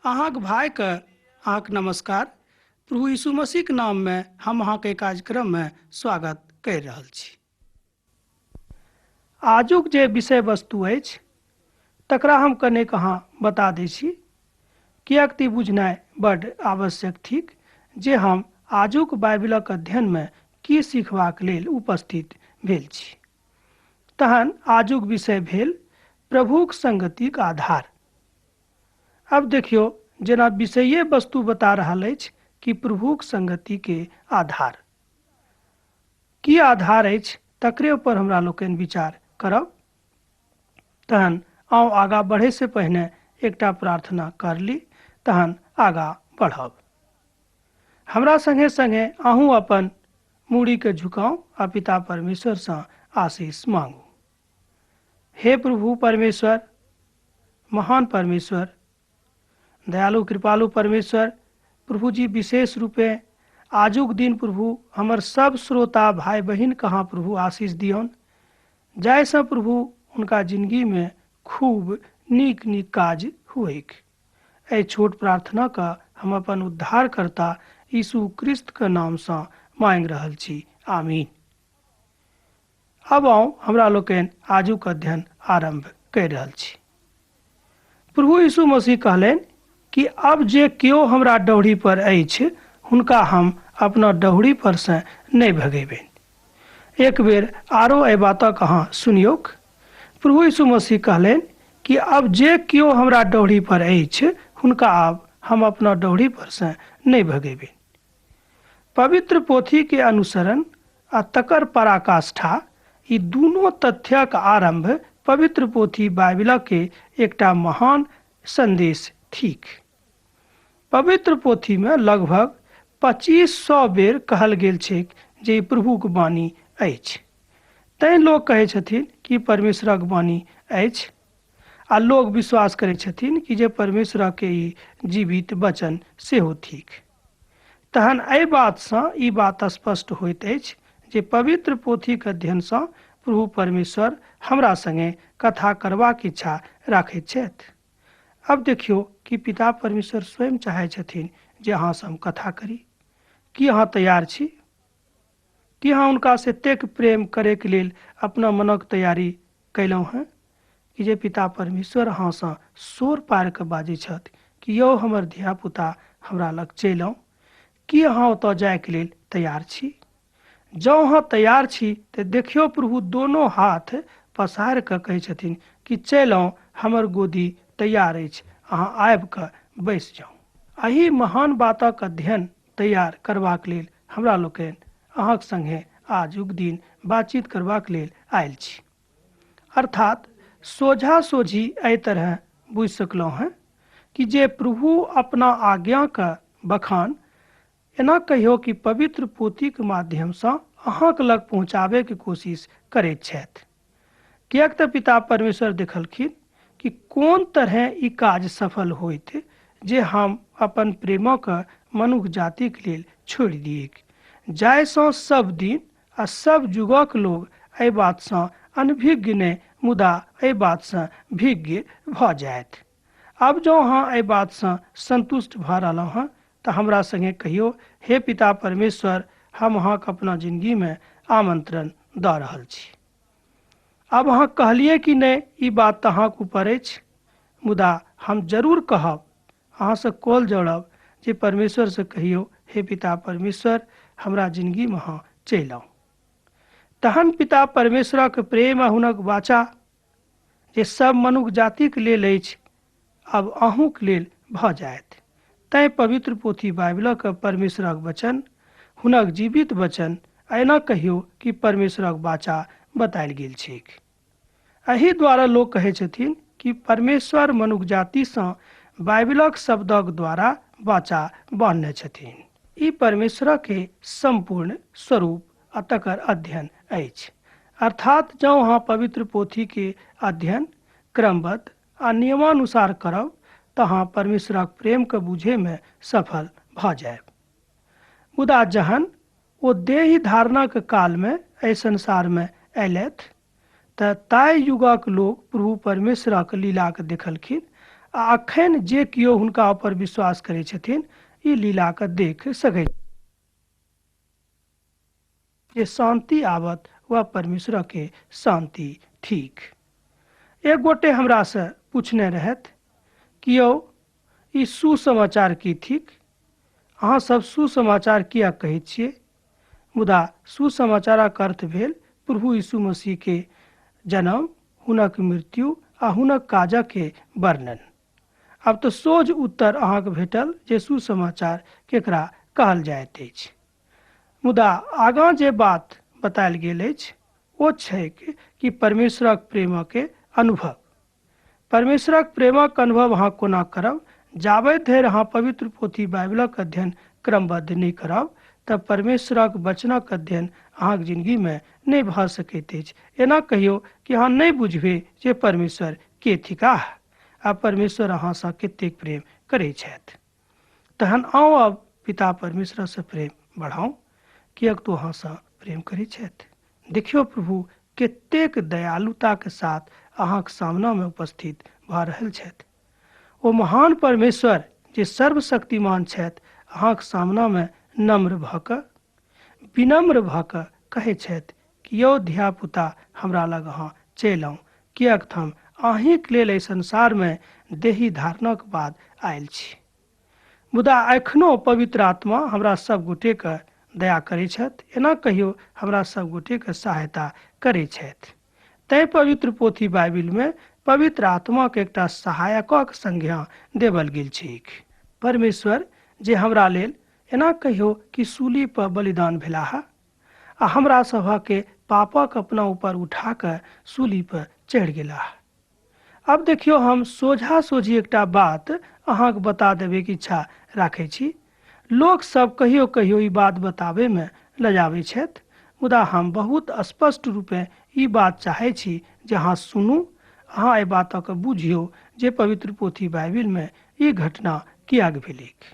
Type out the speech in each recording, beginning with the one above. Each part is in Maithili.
अहाँक भाइके अहाँक नमस्कार। प्रभु यीशु मसीहके नाममे हम अहाँके कार्यक्रममे स्वागत करि रहल छी। आजुक जे विषय वस्तु अछि तकरा हम कनेक अहाँ बता दै छी, किएक तऽ बुझनाइ बड्ड आवश्यक थिक जे हम आजुक बाइबलक अध्ययनमे की सिखबाक लेल उपस्थित भेल छी। तहन आजुक विषय भेल प्रभुक संगतिक आधार। अब देखियो, जेना विषये वस्तु बता रहल अछि कि प्रभुक संगति के आधार की आधार अछि, तकरे ऊपर हमरा लोकनि विचार करब। तहन आउ आगाँ बढ़े से पहिने एकटा प्रार्थना कर ली, तहन आगाँ बढ़ब। हमरा संगे संगे अहूँ अपन मूड़ी के झुकाऊ आ पिता परमेश्वर से आशीष मांगू। हे प्रभु परमेश्वर, महान परमेश्वर, दयालु कृपालु परमेश्वर, प्रभु जी विशेष रूपे आजुक दिन प्रभु हमर सब श्रोता भाई बहन कहाँ प्रभु आशीष दियौन, जाहिसँ प्रभु हुनका जिंदगी में खूब नीक नीक काज हुएक। एहि छोट प्रार्थना का हम अपन उद्धारकर्ता यीशु क्रिस्त के नाम से मांग रहल छी, आमीन। अब आउ हमरा लोकनि आजुक अध्ययन आरंभ कर रहल छी। प्रभु यीशु मसीह कहलनि कि अब जे केओ हमरा डौड़ी पर अछि हुनका हम अपना डौड़ी पर से नहीं भगेबनि। एक बेर आरो एहि बातक अहाँ सुनियोक। प्रभु यीशु मसीह कहलनि कि अब जे केओ हमरा डौड़ी पर अछि हुनका आब हम अपना डौड़ी पर से नहीं भगेबनि। पवित्र पोथी के अनुसरण आ तकर पराकाष्ठा, ई दूनो तथ्यक आरंभ पवित्र पोथी बाइबल के एकटा महान संदेश थिक। पवित्र पोथी में लगभग 2500 बेर कहल गेल छै जे प्रभुक वाणी अछि। तैं लोग कहै छथिन कि परमेश्वरक वाणी अछि, आ लोग विश्वास करै छथिन कि जे परमेश्वरक के ई जीवित वचन सेहो थिक। तहन एहि बात से ई बात स्पष्ट होइत अछि जे पवित्र पोथी के अध्ययन से प्रभु परमेश्वर हमरा संगे कथा करबाक इच्छा राखैत छथि। अब देखियो कि पिता परमेश्वर स्वयं चाहे छथिन जे अहाँ से हम कथा करी। की अहाँ तैयार छी? कि अहाँ हुनका से तेक प्रेम करे के लेल अपना मनक तैयारी कैलहुँ हैं कि जे पिता परमेश्वर अहाँ से शोर पार के बाजै छथि कि यौ हमर धिया पुता हमरा लग चलि आउ। की अहाँ ओतऽ जाय के लेल तैयार छी? जँ अहाँ तैयार छी तऽ देखियो प्रभु दोनों हाथ पसारि कऽ कहै छथिन कि चलि आउ, हमर गोदी तैयार अछि, अहाँ आबि कऽ बैस जाउ। एहि महान बातक अध्ययन तैयार करबाक लेल हमरा लोकनि अहाँक संगे आजुक दिन बातचीत करबाक लेल आयल छी। अर्थात सोझा सोझी एहि तरह बुझि सकलहुँ हैं कि जे प्रभु अपना आज्ञा के बखान एना कहियो कि पवित्र पोथी के माध्यम से अहाँक लग पहुँचाबे के कोशिश करैत छथि। किएक तऽ पिता परमेश्वर देखलखिन कि कोन तरह ई काज सफल होइत जे हम अपन प्रेमक मनुष्य जाति के लेल छोड़ि दियेक, जाहिसँ सब दिन आ सब युगक लोग एहि बात से अनभिज्ञ नहि मुदा एहि बात से भिज्ञ भऽ जायत। अब जो अहाँ एहि बात से संतुष्ट भऽ रहलहुँ हैं तऽ हमरा संगे कहियो, हे पिता परमेश्वर, हम अहाँके अपना जिंदगी में आमंत्रण दऽ रहल छी। अब अहाँ कहलिए कि नहीं ई बात तऽ अहाँके ऊपर अछि, मुदा हम जरूर कहब, अहाँ से कॉल जोड़ब जे परमेश्वर से कहियो, हे पिता परमेश्वर, हमरा जिंदगी में अहाँ चलि आउ। तहन पिता परमेश्वरक प्रेम आ हुनक वाचा जे सब मनुष्य जाति के लेल अछि अब अहूँक लेल भऽ जायत। तैं पवित्र पोथी बाइबलक परमेश्वरक वचन, हुनक जीवित वचन, एना कहियो कि परमेश्वरक वाचा बतायल गेल छैक। एहि द्वारा लोग कहै छथिन कि परमेश्वर मनुष्य जाति से बाइबलक शब्दक द्वारा वाचा बान्हने छथिन। ई परमेश्वर के संपूर्ण स्वरूप आ तकर अध्ययन अछि। अर्थात जँ अहाँ पवित्र पोथी के अध्ययन क्रमबद्ध आ नियमानुसार करब तऽ अहाँ परमेश्वरक प्रेम के बुझे में सफल भऽ जायब। मुदा जहन ओ देही धारणक काल में एहि संसार में अयलथि तऽ ताइ युगक लोग प्रभु परमेश्वरक लीला के देखलखिन आ अखन जे कियो हुनका ऊपर विश्वास करै छथिन ई लीला के देख सकै जे शांति आवत वह परमेश्वर के शांति ठीक। एक गोटे हमरा से पूछने रहत कि यौ ई सुसमाचार की थिक, अहाँ सब सुसमाचार किया कहै छियै? मुदा सुसमाचारक अर्थ भेल प्रभु यीशु मसीह के जन्म, हुनक मृत्यु आ हुनक काजक के वर्णन। अब तो सोझ उत्तर अहाँके भेटल जे सुसमाचार केकरा कहल जाइत अछि। मुदा आगाँ जे बात बतायल गेल अछि ओ छै कि परमेश्वरक प्रेमक अनुभव। परमेश्वरक प्रेमक अनुभव अहाँ कोना करब? जाबे धरि अहाँ पवित्र पोथी बाइबलक अध्ययन क्रमबद्ध नहीं करब तब परमेश्वरक वचनक अध्ययन अहाँक जिंदगी में नहीं भऽ सकैत अछि। एना कहियो कि अहाँ नहीं बुझबे जे परमेश्वर के थिकाह आ परमेश्वर अहाँ सँ कतेक प्रेम करै छथि। तहन आओ अब पिता परमेश्वर से प्रेम बढ़ाऊ, किएक तो अहाँ सँ प्रेम करै छथि। देखियो प्रभु कतेक दयालुता के साथ अहाँक सामना में उपस्थित भऽ रहल छथि। ओ महान परमेश्वर जे सर्वशक्तिमान छथि अहाँक सामना में नम्र भऽ कऽ, विनम्र भऽ कऽ कहै छथि कि यौ धिया पुता हमरा लग अहाँ चलि आउ, किएक तऽ हम अहींके लेल एहि संसार में देही धारणक बाद आयल छी। मुदा एखनो पवित्र आत्मा हमरा सब गोटे के दया करै छथि। एना कहियो हमरा सब गोटे के सहायता करै छथि। तैं पवित्र पोथी बाइबिल में पवित्र आत्मा के एकटा सहायकक संज्ञा देवल गेल छैक। परमेश्वर जे हमरा लेल एना कहियो कि सूली पर बलिदान भेलाह आ हमरा सभके पापक अपना ऊपर उठा कऽ सूली पर चढ़ि गेलाह। अब देखियो हम सोझा सोझी एकटा बात अहाँके बता देबे के इच्छा राखै छी। लोग सब कहियो कहियो ई बात बताबे में लजाबै छथि, मुदा हम बहुत स्पष्ट रूपे ई बात चाहै छी जे अहाँ सुनू, अहाँ एहि बातक बुझियो जे पवित्र पोथी बाइबिल में ई घटना कियाक भेलैक।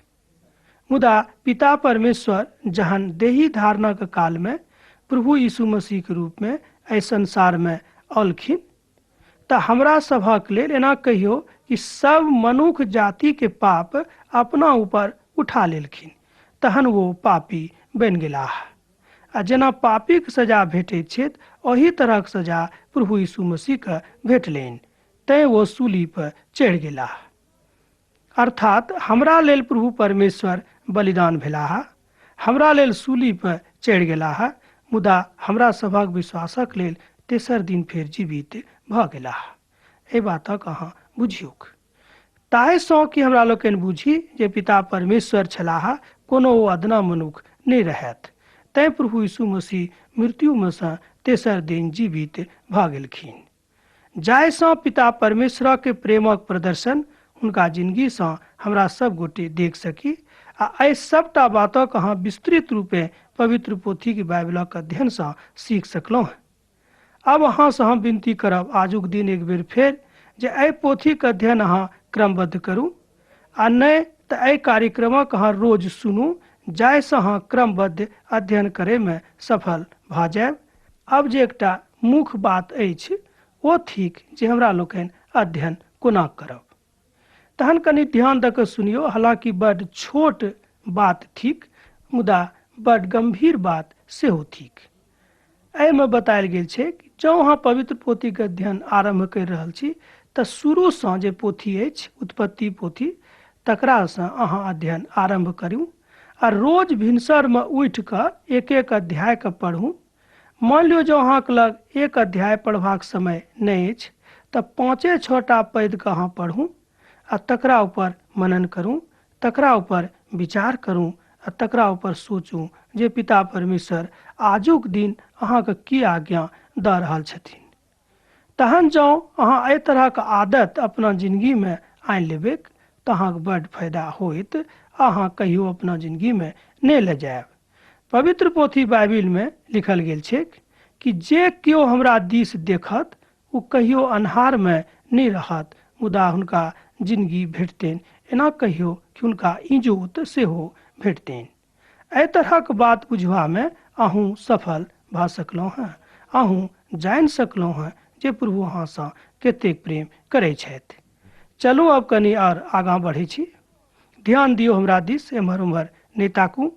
मुदा पिता परमेश्वर जहन देही धारणक काल में प्रभु यीशु मसीह के रूप में एहि संसार में औलखिन तऽ हमरा सभक लेल एना कहियो कि सब मनुख जाति के पाप अपना ऊपर उठा लेलखिन, तहन वो पापी बनि गेलाह। आ जेना पापी के सजा भेटैत छै ओही तरहक सजा प्रभु यीशु मसीह के भेटलनि, तैं वो सूली पर चढ़ि गेलाह। अर्थात हमरा लेल प्रभु परमेश्वर बलिदान भेलाह, हमरा लेल सूली पर चढ़ि गेलाह, मुदा हमरा सभक विश्वासक लेल तेसर दिन फेर जीवित भऽ गेलाह। एहि बातक अहाँ बुझियौक। ताहिसँ कि हमरा लोकनि बुझी जे पिता परमेश्वर छलाह, कोनो ओ अदना मनुख नहि रहथि। तैं प्रभु यीशु मसीह मृत्यु में सँ तेसर दिन जीवित भऽ गेलखिन, जाहिसँ पिता परमेश्वर के प्रेमक प्रदर्शन हुनका जिंदगी सँ हमरा सब गोटे देख सकी आ एहि सबटा बातक अहाँ विस्तृत रूपे पवित्र पोथी के बाइबलक अध्ययन सँ सीख सकलहुँ। अब अहाँ सँ हम विनती करब आजुक दिन एक बेर फेर जे एहि पोथी के अध्ययन अहाँ क्रमबद्ध करू आ नहि तऽ एहि कार्यक्रमक अहाँ रोज सुनू, जाहिसँ अहाँ क्रमबद्ध अध्ययन करे में सफल भऽ जायब। अब जे एकटा मुख्य बात अछि ओ थिक जे हमरा लोकनि अध्ययन कोना करब। तहन कनि ध्यान दऽ कऽ सुनियो, हालांकि बड़ छोट बात थिक मुदा बड़ गंभीर बात सेहो थिक। एहिमे बतायल गेल छै कि जँ अहाँ पवित्र पोथी के अध्ययन आरंभ कर रहल छी तऽ शुरूसँ जे पोथी अछि उत्पत्ति पोथी तकरासँ अहाँ अध्ययन आरंभ करू आ रोज भिनसर में उठि कऽ एक एक अध्याय के पढ़ू। मान लियौ जँ अहाँके लग एक अध्याय पढ़बाक समय नहि अछि तऽ 5-6टा पद के अहाँ पढ़ू आ तकरा ऊपर मनन करू, तकरा ऊपर विचार करू आ तकरा ऊपर सोचू जे पिता परमेश्वर आजुक दिन अहाँके की आज्ञा दऽ रहल छथिन। तहन जँ अहाँ एहि तरहक आदत अपना जिंदगी में आनि लेबै तऽ अहाँके बड़ फायदा होइत, अहाँ कहियो अपना जिंदगी में नहि ले जायब। पवित्र पोथी बाइबिल में लिखल गेल छै कि जे केओ हमरा दिस देखत ओ कहियो अन्हार में नहीं रहत, मुदा हुनका जिंदगी भेटतनि, एना कहियो कि हुनका इजोत सेहो भेटतनि। एहि तरहक बात बुझबा में अहूँ सफल भऽ सकलहुँ हैं, अहूँ जानि सकलहुँ हैं जे प्रभु अहाँ सँ कतेक प्रेम करै छथि। चलू अब कनी और आगाँ बढ़ै छी। ध्यान दियौ हमरा दिस, एम्हर उम्हर नहि ताकू,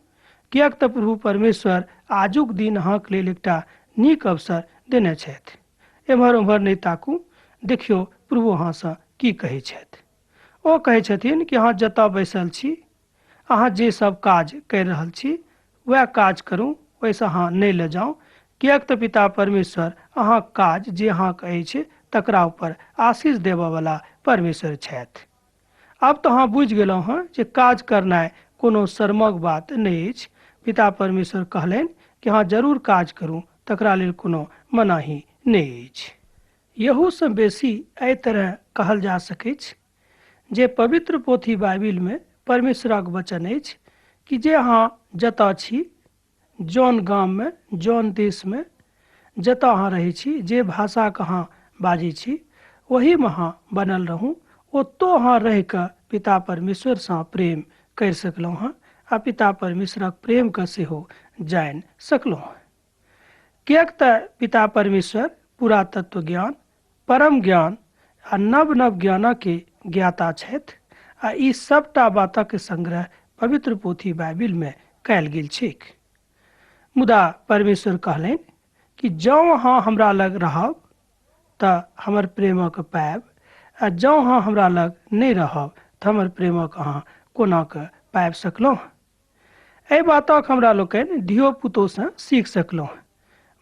किएक तऽ प्रभु परमेश्वर आजुक दिन अहाँक लेल एकटा नीक अवसर देने छथि। एम्हर उम्हर नहि ताकू, देखियौ प्रभु अहाँसँ की कहै छथि। ओ कहै छथिन कि अहाँ जतऽ बैसल छी, अहाँ जे सब काज करि रहल छी वएह काज करू, ओहिसँ अहाँ नहि लऽ जाउ, किएक तऽ पिता परमेश्वर अहाँक काज जे अहाँक अछि तकरा ऊपर आशीष देबयवला परमेश्वर छथि। आब तऽ अहाँ बुझि गेलहुँ हँ जे काज करनाइ कोनो शर्मक बात नहि अछि। पिता परमेश्वर कहलनि कि अहाँ जरूर काज करू, तकरा लेल कोनो मनाही नहि अछि। यहूसँ बेसी एहि तरह कहल जा सकैत छै जे पवित्र पोथी बाइबिलमे परमेश्वरक वचन अछि कि जे अहाँ जतऽ छी, जौन गाममे, जौन देशमे, जतऽ अहाँ रहै छी, जे भाषाके अहाँ बाजै छी, ओहीमे अहाँ बनल रहू। ओतऽ अहाँ रहि कऽ पिता परमेश्वरसँ प्रेम करि सकलहुँ हँ आ पिता परमेश्वरक प्रेमके सेहो जानि सकलहुँ हँ। किएक तऽ पिता परमेश्वर पुरातत्व ज्ञान, परम ज्ञान आ नव नव ज्ञानके ज्ञाता छथि आ ई सबटा बातक संग्रह पवित्र पोथी बाइबिलमे कयल गेल छैक। मुदा परमेश्वर कहलनि कि जँ अहाँ हमरा लग रहब तऽ हमर प्रेमक पायब, आ जँ अहाँ हमरा लग नहि रहब तऽ हमर प्रेमक अहाँ कोना कऽ पाबि सकलहुँ। एहि बातक हमरा लोकनि धियो पुतोसँ सीख सकलहुँ।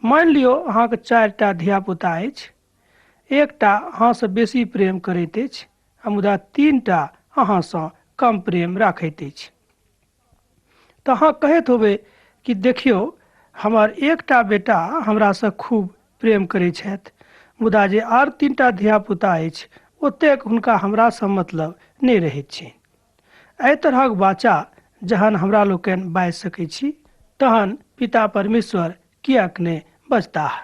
मानि लियौ अहाँके 4टा धियापुता अछि, एकटा अहाँसँ बेसी प्रेम करैत अछि आ मुदा 3टा अहाँसँ कम प्रेम राखैत अछि। तऽ अहाँ कहैत होबै कि देखियौ हमर एकटा बेटा हमरासँ खूब प्रेम करैत छथि, मुदा जे आर 3टा धियापुता अछि ओतेक हुनका हमरासँ मतलब नहि रहैत छनि। एहि तरहक वाचा जहन हमरा लोकनि बाजि सकैत छी, तहन पिता परमेश्वर किएक नहि बजताह।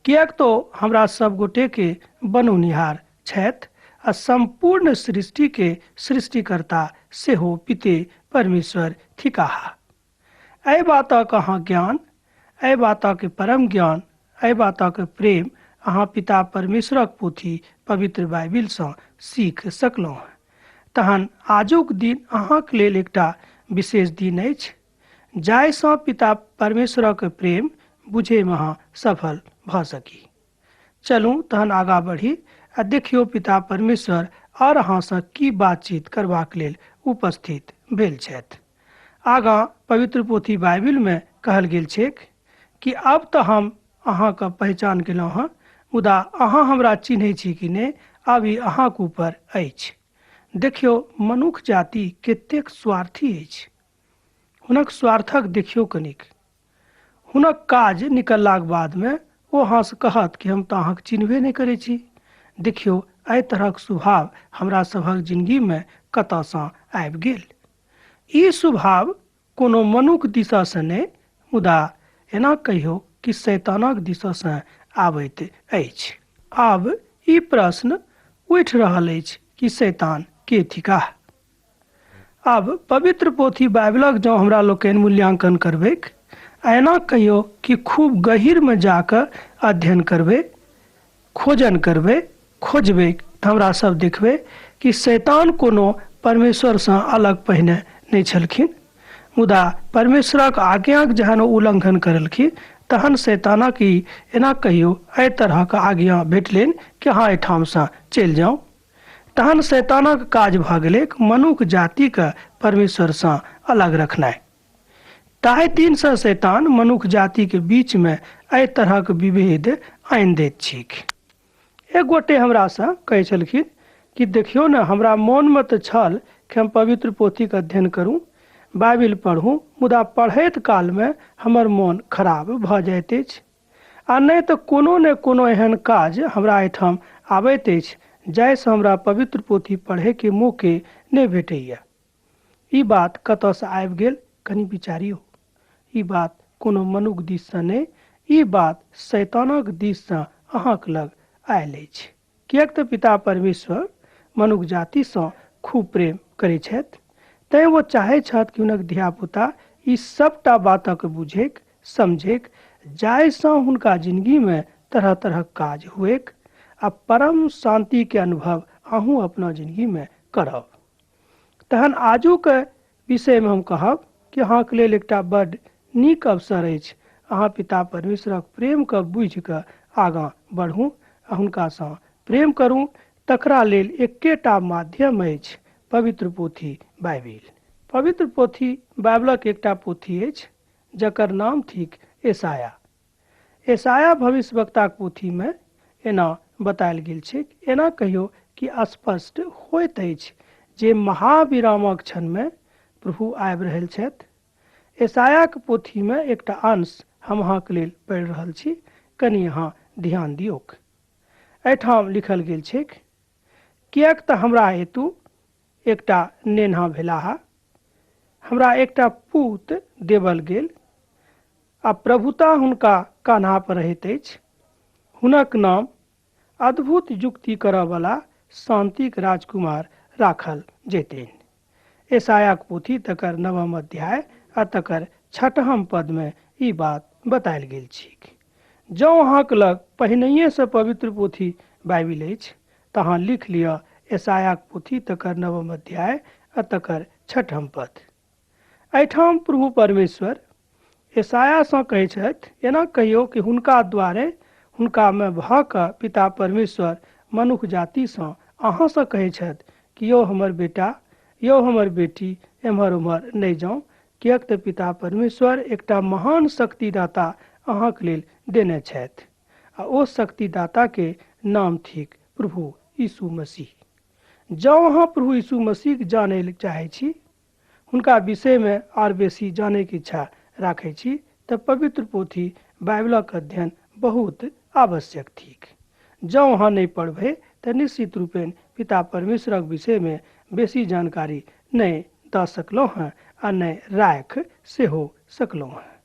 किएक तो हमरा सब गोटेके बनौनिहार छथि आ संपूर्ण सृष्टिके सृष्टिकर्ता सेहो पिते परमेश्वर थिकाह। एहि बातक अहाँ ज्ञान, एहि बातक परम ज्ञान, एहि बातक प्रेम अहाँ पिता परमेश्वरक पोथी पवित्र बाइबिलसँ सीख सकलहुँ। तहन आजुक दिन अहाँक लेल एकटा विशेष दिन अछि जाहिसँ पिता परमेश्वरक प्रेम बुझैमे अहाँ सफल भऽ सकी। चलू तहन आगाँ बढ़ी आ देखियौ पिता परमेश्वर आओर अहाँसँ की बातचीत करबाक लेल उपस्थित भेल छथि। आगाँ पवित्र पोथी बाइबिलमे कहल गेल छैक कि आब तऽ हम अहाँके पहचान केलहुँ हँ, मुदा अहाँ हमरा चिन्हैत छी कि नहि, आब ई अहाँके ऊपर अछि। देखियौ मनुख जाति कतेक स्वार्थी अछि। हुनक स्वार्थक देखियौ कनिक। हुनक काज निकललाक बादमे ओ अहाँसँ कहत कि हम तऽ अहाँके चिन्हबे नहि करै छी। देखियौ एहि तरहक स्वभाव हमरा सभक जिन्दगीमे कतयसँ आबि गेल। ई स्वभाव कोनो मनुख दिशासँ नहि, मुदा एना कहियौ कि शैतानक दिशासँ आबैत अछि। आब ई प्रश्न उठि रहल अछि कि शैतान के थिकाह। आब पवित्र पोथी बाइबिलक जँ हमरा लोकनि मूल्यांकन करबै, एना कहियौ कि खूब गहीरमे जाकऽ अध्ययन करबै, खोजन करबै, खोजबै, तऽ हमरा सब देखबै कि शैतान कोनो परमेश्वरसँ अलग पहिने नहि छलखिन, मुदा परमेश्वरक आज्ञाक जहन उल्लंघन करलखिन तहन शैतानक ई एना कहियौ एहि तरहक आज्ञा भेटलनि कि अहाँ एहिठामसँ चलि जाउ। तहन शैतानक काज भऽ गेलै मनुख जातिके परमेश्वरसँ अलग रखनाइ। ताहि दिनसँ शैतान मनुख जातिके बीचमे एहि तरहक विभेद आनि दैत छैक। एक गोटे हमरासँ कहै छलखिन कि देखियौ ने, हमरा मोनमे तऽ छल कि हम पवित्र पोथीके अध्ययन करूँ, बाइबिल पढ़ूँ, मुदा पढ़ैत कालमे हमर मोन खराब भऽ जाइत अछि आ नहि तऽ कोनो ने कोनो एहन काज हमरा एहिठाम आबैत अछि जाहिसँ हमरा पवित्र पोथी पढ़ैके मौके नहि भेटैए। ई बात कतयसँ आबि गेल कनि विचारियौ। ई बात कोनो मनुख दिससँ नहि, ई बात शैतानक दिससँ अहाँक लग आयल अछि। किएक तऽ पिता परमेश्वर मनुख जातिसँ खूब प्रेम करैत छथि, तैँ वो चाहैत छथि कि हुनक धियापुता ई सबटा बातक बुझैक, समझैक, जाहिसँ हुनका जिन्दगीमे तरह तरहक काज हुएक आ परम शान्तिके अनुभव अहूँ अपना जिंदगी में करब। तहन आजुक विषय में हम कहब कि अहाँके लेल एकटा बड्ड नीक अवसर अछि। अहाँ पिता परमेश्वरक प्रेम के बुझि कऽ आगाँ बढ़ू, हुनकासँ प्रेम करू। तकरा लेल एकेटा माध्यम अछि, पवित्र पोथी बाइबिल। पवित्र पोथी बाइबलक एकटा पोथी अछि जकर नाम थिक यशाया। यशाया भविष्यवक्ताक पोथी में एना बतायल गेल छै, एना कहियो कि स्पष्ट होइत अछि जे महाविरामक क्षण में प्रभु आबि रहल छथि। यशायाक पोथी में एकटा अंश हम अहाँके लेल पढ़ि रहल छी, कनि अहाँ ध्यान दियौक। एहिठाम लिखल गेल छै, किएक तऽ हमरा हेतु एकटा नेन्हा भेलाहा, हमरा एकटा पूत देवल गेल, आ प्रभुता हुनका कान्हा पर रहैत अछि। हुनक नाम अद्भुत युक्ति करयवला शांतिक राजकुमार राखल जेतनि। यशायाक पोथी तकर 9 अध्याय आ तकर 6 पद में ई बात बतायल गेल छै। जँ अहाँक लग पहिनहिए से पवित्र पोथी बाइबिल अछि तऽ अहाँ लिख लिअ यशायाक पोथी तकर 9 अध्याय आ तकर 6 पद। एहिठाम प्रभु परमेश्वर यशायासँ कहै छथि, एना कहियो कि हुनका द्वारे हुनका में भऽ कऽ पिता परमेश्वर मनुष्य जातिसँ अहाँसँ कहै छथि कि यौ हमर बेटा, यौ हमर बेटी, एम्हर उम्हर नहि जाउ, किएक तऽ पिता परमेश्वर एकटा महान शक्तिदाता अहाँके लेल देने छथि, आ ओ शक्तिदाताके नाम थिक प्रभु यीशु मसीह। जँ अहाँ प्रभु यीशु मसीह जानै लए चाहै छी, हुनका विषय में और बेसी जाने की इच्छा राखै छी, तऽ पवित्र पोथी बाइबलक अध्ययन बहुत आवश्यक थिक। जँ अहाँ नहीं पढ़बै तऽ निश्चित रूपेण पिता परमेश्वरक विषय में बेसी जानकारी नहीं दऽ सकलहुँ हैं आ नहीं राख सेहो सकलहुँ हैं।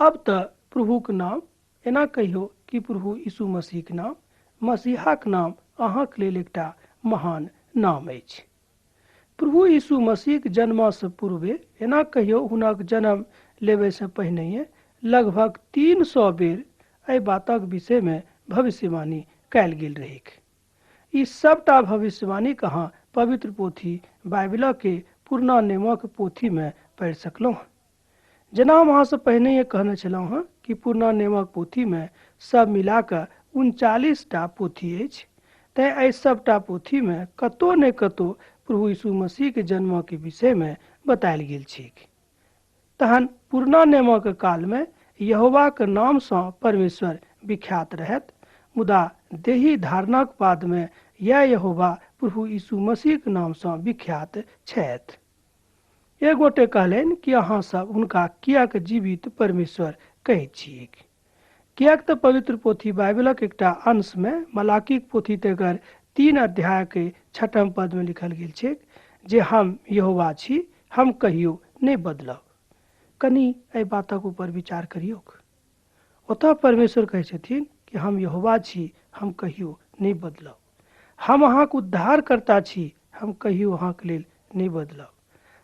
अब तऽ प्रभुक नाम, एना कहियो कि प्रभु यीशु मसीहक नाम, मसीहाक नाम अहाँके लेल एकटा महान नाम अछि। प्रभु यीशु मसीहक जन्मसँ पूर्वे, एना कहियो हुनक जन्म लेबे से पहिनहिए लगभग 300 बेर एहि बातक विषय में भविष्यवाणी कयल गेल रहैक। ई सबटा भविष्यवाणी अहाँ पवित्र पोथी बाइबिलक के पुरना नियमक पोथी में पढ़ि सकलहुँ। जेना हम अहाँसँ पहिनहिए कहने छलहुँ हँ कि पुरना नियमक पोथी में सब मिला कऽ 39टा पोथी अछि, तैँ एहि सबटा पोथी में कतौ ने कतौ प्रभु यीशु मसीह के जन्म के विषय में बतायल गेल छै। तहन पुरना नियमक काल में यहोवा के नाम से परमेश्वर विख्यात रहत, मुदा देही धारणक बाद में यह यहोवा प्रभु यीशु मसीह के नाम से विख्यात छथि। एक गोटे कहलनि कि अहाँ सब हुनका किएक जीवित परमेश्वर कहैत छियै, किएक तऽ पवित्र पोथी बाइबिलक एकटा अंश में मलाकीक पोथी तकर 3 अध्याय के 6 पद में लिखल गेल छै जे हम यहोवा छी, हम कहियो नहीं बदलब। कनी एहि बातक ऊपर विचार करियौक। ओतऽ परमेश्वर कहै छथिन कि हम यहोवा छी, हम कहियो नहीं बदलब। हम अहाँके उद्धारकर्ता छी, हम कहियो अहाँके लेल नहीं बदलब।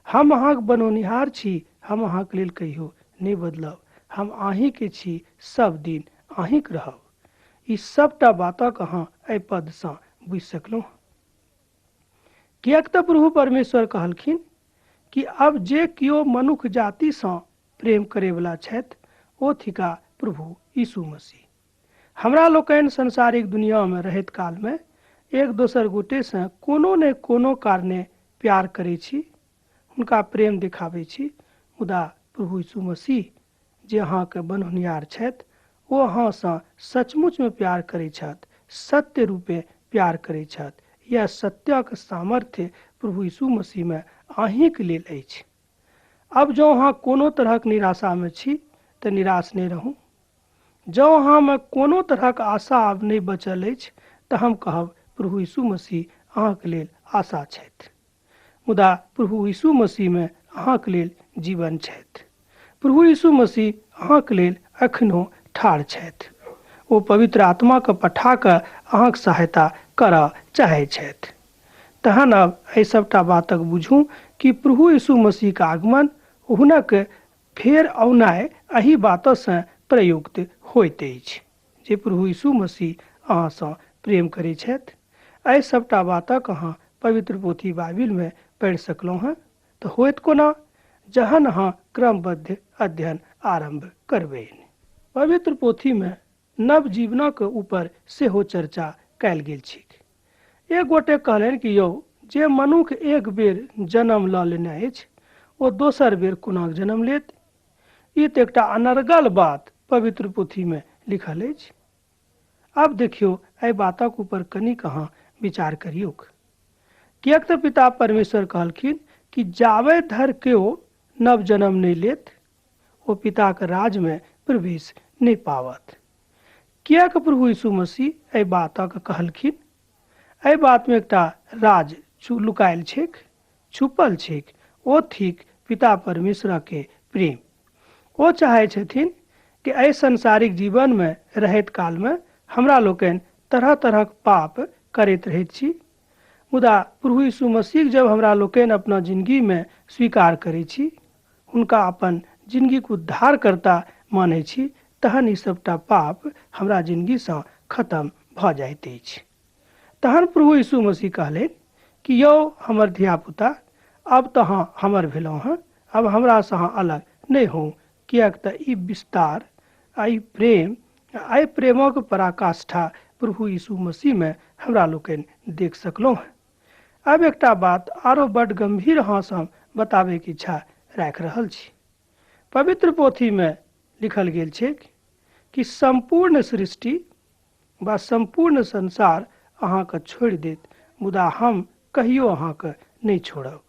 हम अहाँके बनौनिहार छी, हम अहाँके लेल कहियो नहीं बदलब। हम अहींके छी, सब दिन अहींके रहब। ई सबटा बातक अहाँ एहि पदसँ बुझि सकलहुँ। किएक तऽ प्रभु परमेश्वर कहलखिन कि अब जे कियो मनुष्य जातिसँ प्रेम करैवला छथि ओ थिका प्रभु यीशु मसीह। हमरा लोकनि संसारिक दुनिया में रहैत काल में एक दोसर गोटे से कोनो ने कोनो कारणे प्यार करै छी, हुनका प्रेम दिखाबै छी, मुदा प्रभु यीशु मसीह जे अहाँके बनौनिहार छथि ओ अहाँसँ सचमुच में प्यार करै छथि, सत्य रूपे प्यार करै छथि। यह सत्यक सामर्थ्य प्रभु यीशु मसीह में अहींके लेल अछि। अब जँ अहाँ कोनो तरहक निराशा में छी तऽ निराश नहीं रहू। जँ अहाँ में कोनो तरहक आशा आब नहीं बचल अछि तऽ हम कहब प्रभु यीशु मसीह अहाँके लेल आशा छथि, मुदा प्रभु यीशु मसीह में अहाँके लेल जीवन छथि। प्रभु यीशु मसीह अहाँके लेल अखनो ठाढ़ छथि। ओ पवित्र आत्मा के पठा कऽ अहाँके सहायता करऽ चाहै छथि। तहन अब एहि सबटा बातक बुझू कि प्रभु यीशु मसीह के आगमन, हुनक फेर औनाइ एहि बातसँ प्रयुक्त होइत अछि जे प्रभु यीशु मसीह अहाँसँ प्रेम करै छथि एहि सबटा बातक अहाँ पवित्र पोथी बाइबिल में पढ़ि सकलहुँ हैं। तो होइत कोना जहन अहाँ क्रमबद्ध अध्ययन आरंभ करबे। पवित्र पोथी में नव जीवनक ऊपर सेहो चर्चा कयल गेल छैक। एक गोटे कहलनि कि यौ जे मनुख एक बेर जन्म लऽ लेने अछि ओ दोसर बेर कोना जन्म लेत। ई तऽ एकटा अनर्गल बात पवित्र पोथी में लिखल अछि। अब देखियो एहि बातक ऊपर कनिक अहाँ विचार करियौक। किएक तऽ पिता परमेश्वर कहलखिन कि जाबे धरि केओ नव जन्म नहीं लेत ओ पिता के राज में प्रवेश नहीं पावत। किएक प्रभु यीशु मसीह एहि बातक कहलखिन। एहि बात में एकटा राज लुकायल छैक, छुपल छैक। ओ थिक पिता परमेश्वर के प्रेम। ओ चाहे छथिन कि एहि संसारिक जीवन में रहैत काल में हमरा लोकनि तरह तरहक पाप करैत रहैत छी, मुदा प्रभु यीशु मसीह जब हमरा लोकनि अपना जिंदगी में स्वीकार करै छी, हुनका अपन जिंदगी के उद्धारकर्ता मानै छी, तहन ई सबटा पाप हमरा जिंदगी से खत्म भ जाइत अछि। तहन प्रभु यीशु मसीह कहले कि यौ हमर धियापुता अब तो अहाँ हमर भेलहुँ हैं, अब हमरा से अहाँ अलग नहीं हो। किएक तऽ ई विस्तार आई प्रेमक पराकाष्ठा प्रभु यीशु मसीह में हमरा लोकनि देख सकलहुँ हैं। अब एकटा बात आरो बड़ गंभीर अहाँ से हम बताबे के इच्छा राखि रहल छी। पवित्र पोथी में लिखल गेल छै कि संपूर्ण सृष्टि व संपूर्ण संसार अहाँके छोड़ि देत, मुदा हम कहियो अहाँके नहीं छोड़ब।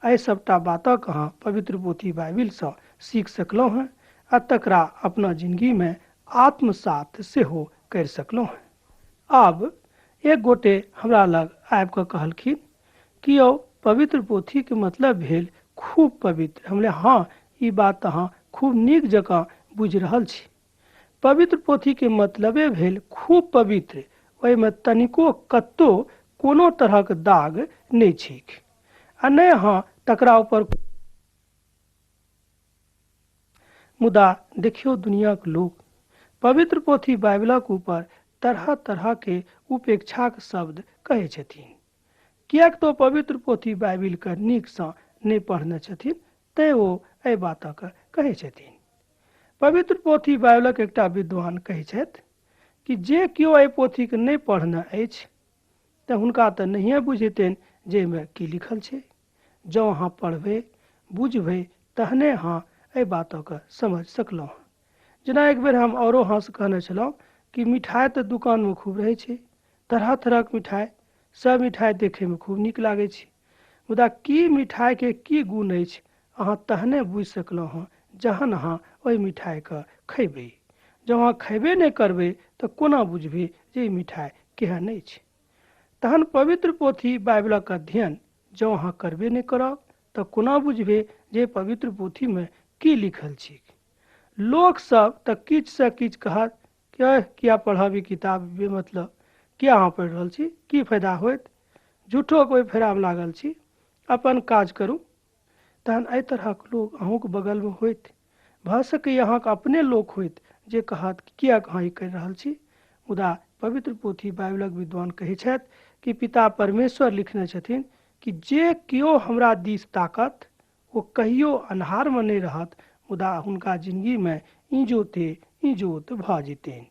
एहि सबटा बातक अहाँ पवित्र पोथी बाइबिल से सीख सकलहुँ हैं आ तकरा अपना जिंदगी में आत्मसात सेहो कर सकलहुँ हैं। अब एक गोटे हमरा लग आबि कऽ कहलखिन कि यौ पवित्र पोथी के मतलब भेल खूब पवित्र। हमले हाँ, ई बात अहाँ खूब नीक जकाँ बुझि रहल छी। पवित्र पोथी के मतलबे भेल खूब पवित्र, ओहिमे तनिको कत्तो कोनो तरहक दाग नहीं छैक आ नहीं अहाँ तकरा ऊपर। मुदा देखियो दुनिया के लोग पवित्र पोथी बाइबलक ऊपर तरह तरह के उपेक्षाक शब्द कहै छथिन। किएक तो पवित्र पोथी बाइबिल के नीक सँ नहीं पढ़ने छथिन, तैं ओ एहि बातक कहै छथिन। पवित्र पोथी बाइबलक एकटा विद्वान कहै छथि कि जे केओ एहि पोथी के नहीं पढ़ने अछि तऽ हुनका तऽ नहिए बुझेतनि जे एहिमे की लिखल छै। जँ अहाँ पढ़बै बुझबै तहने अहाँ एहि बातक समझ सकलहुँ। जेना एक बेर हम औरो अहाँ से कहने छलहुँ कि मिठाइ तऽ दुकान में खूब रहै छै, तरह तरहक मिठाइ, सब मिठाइ देखे में खूब नीक लागै छै, मुदा की मिठाइ के की गुण अछि अहाँ तहने बुझि सकलहुँ हँ जहन अहाँ ओहि मिठाइ के खैबै। जँ अहाँ खैबे नहीं करबै तऽ कोना बुझबै जे ई मिठाइ केहन अछि। तहन पवित्र पोथी बाइबलक अध्ययन जँ अहाँ करबे नहीं करब तऽ कोना बुझबै जे पवित्र पोथी में की लिखल छै। लोक सब तऽ किछ से किछ कहत किया पढ़ब ई किताब, बेमतलब किया अहाँ पढ़ि रहल छी, की फायदा होइत, झूठो कोई फेरा में लागल छी, अपन काज करू। तहन एहि तरहक लोग अहूँके बगल में होइत, भऽ सकैए अहाँके अपने लोक होइत जे कहत किया अहाँ ई करि रहल छी। मुदा पवित्र पोथी बाइबलक विद्वान कहै छथि कि पिता परमेश्वर लिखने छथिन कि जे केओ हमरा दिस ताकत ओ कहियो अन्हार में नहीं रहत, मुदा हुनका जिंदगी में इजोते इजोत भऽ जेतनि।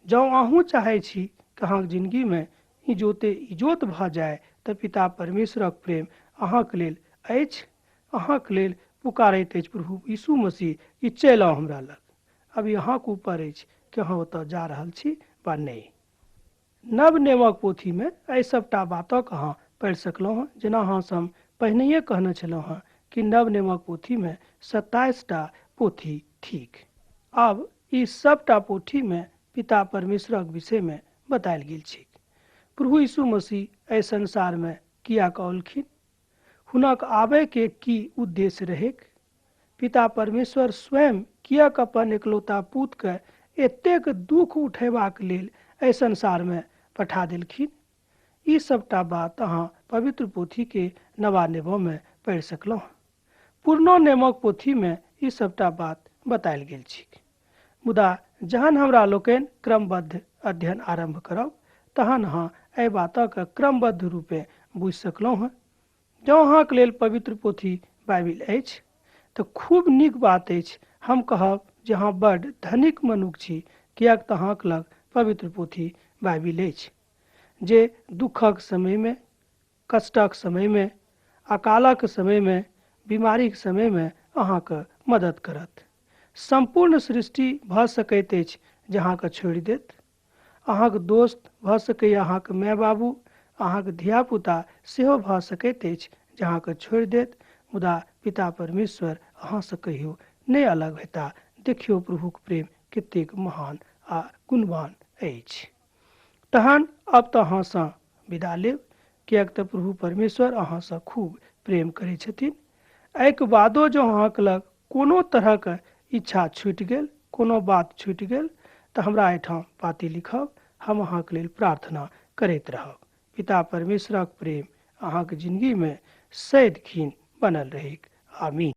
जँ अहूँ चाहै छी कि अहाँके जिंदगी में इजोते इजोत भऽ जाए तऽ पिता परमेश्वरक प्रेम अहाँके लेल अछि, अहाँके लेल पुकारैत अछि प्रभु यीशु मसीह कि चलि आउ हमरा लग। अभी अहाँके ऊपर अछि कि अहाँ ओतऽ जा रहल छी वा नहीं। नव नियमक पोथी में एहि सबटा बातक अहाँ पढ़ि सकलहुँ हँ। जेना अहाँ से हम पहिनहिए कहने छलहुँ हँ कि नव नियमक पोथी में 27टा पोथी थिक। अब ई सबटा पोथी में पिता परमेश्वरक विषय में बतायल गेल छै। प्रभु यीशु मसीह एहि संसार में किया कहलखिन, हुनक आबे के की उद्देश्य रहेक, पिता परमेश्वर स्वयं किएक अपन एकलौता पुत के एतेक दुख उठेबाक लेल एहि संसार में पठा देलखिन। ई सबटा बात अहाँ पवित्र पोथी के नवा नियम में पढ़ि सकलहुँ। पुरनो नियमक पोथी में ई सबटा बात बतायल गेल छै, मुदा जहन हमरा लोकनि क्रमबद्ध अध्ययन आरंभ करब तहन अहाँ एहि बातक क्रमबद्ध रूपे बुझि सकलहुँ हँ। जँ अहाँक लेल पवित्र पोथी बाइबिल अछि तऽ खूब नीक बात अछि। हम कहब जे अहाँ बड्ड धनिक मनुख छी, किएक तऽ अहाँक लग पवित्र पोथी बाइबिल अछि, जे दुखक समयमे, कष्टक समयमे, अकालक समयमे, बीमारीक समयमे अहाँके मदद करत। संपूर्ण सृष्टि भऽ सकैत अछि जे अहाँके छोड़ि देत, अहाँके दोस्त भऽ सकैए, अहाँके माय बाबू, अहाँके धियापुता सेहो भऽ सकैत अछि जे अहाँके छोड़ि देत, मुदा पिता परमेश्वर अहाँसँ कहियो नहि अलग हेताह। देखियौ प्रभुक प्रेम कतेक महान आ गुणवान अछि। तहन अब तऽ अहाँसँ विदा लेब, किएक तऽ प्रभु परमेश्वर अहाँसँ खूब प्रेम करै छथिन। एहिके बादो जँ अहाँके लग कोनो तरहक इच्छा छूटि गेल, कोनो बात छूटि गेल, तऽ हमरा एहिठाम पाती लिखब, हम अहाँके लेल प्रार्थना करैत रहब। पिता परमेश्वरक प्रेम अहाँके जिंदगीमे सदिखन बनल रहैक। आमीन।